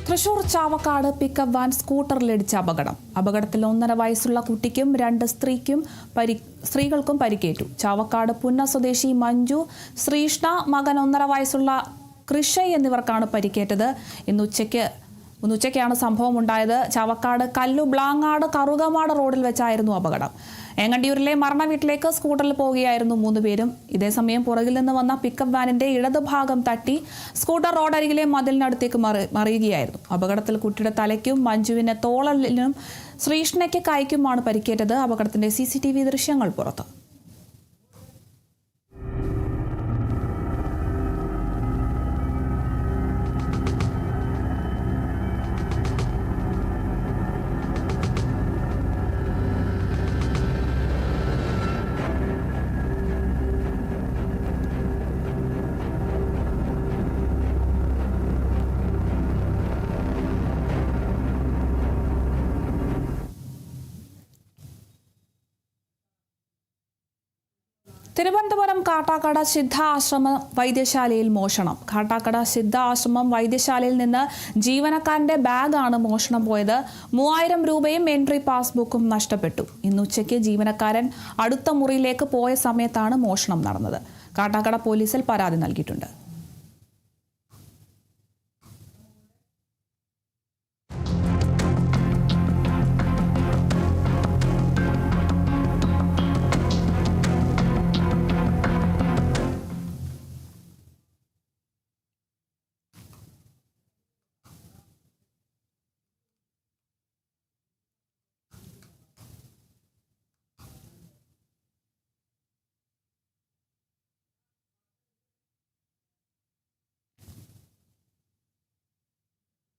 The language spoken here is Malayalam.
തൃശൂർ ചാവക്കാട് പിക്കപ്പ് വാൻ സ്കൂട്ടറിലിടിച്ച അപകടത്തിൽ 1.5 വയസ്സുള്ള കുട്ടിക്കും 2 സ്ത്രീകൾക്കും പരിക്കേറ്റു. ചാവക്കാട് പുന്ന സ്വദേശി മഞ്ജു, ശ്രീഷ്ണ, മകൻ 1.5 വയസ്സുള്ള കൃഷയ് എന്നിവർക്കാണ് പരിക്കേറ്റത്. ഇന്നുച്ചയ്ക്കാണ് സംഭവം ഉണ്ടായത്. ചാവക്കാട് കല്ലുബ്ലാങ്ങാട് കറുകമാട് റോഡിൽ വെച്ചായിരുന്നു അപകടം. ഏങ്ങണ്ടിയൂരിലെ മരണ വീട്ടിലേക്ക് സ്കൂട്ടറിൽ പോവുകയായിരുന്നു 3 പേരും. ഇതേസമയം പുറകിൽ നിന്ന് വന്ന പിക്കപ്പ് വാനിന്റെ ഇടതുഭാഗം തട്ടി സ്കൂട്ടർ റോഡരികിലെ മതിലിനടുത്തേക്ക് മറിയുകയായിരുന്നു. അപകടത്തിൽ കുട്ടിയുടെ തലയ്ക്കും മഞ്ജുവിന് തോളലിനും ശ്രീഷ്ണയ്ക്ക് കൈക്കുമാണ് പരിക്കേറ്റത്. അപകടത്തിന്റെ CCTV ദൃശ്യങ്ങൾ പുറത്ത്. തിരുവനന്തപുരം കാട്ടാക്കട സിദ്ധ ആശ്രമ വൈദ്യശാലയിൽ മോഷണം. കാട്ടാക്കട സിദ്ധ ആശ്രമം വൈദ്യശാലയിൽ നിന്ന് ജീവനക്കാരന്റെ ബാഗാണ് മോഷണം പോയത്. 3000 രൂപയും എൻട്രി പാസ്ബുക്കും നഷ്ടപ്പെട്ടു. ഇന്നുച്ചയ്ക്ക് ജീവനക്കാരൻ അടുത്ത മുറിയിലേക്ക് പോയ സമയത്താണ് മോഷണം നടന്നത്. കാട്ടാക്കട പോലീസിൽ പരാതി നൽകിയിട്ടുണ്ട്.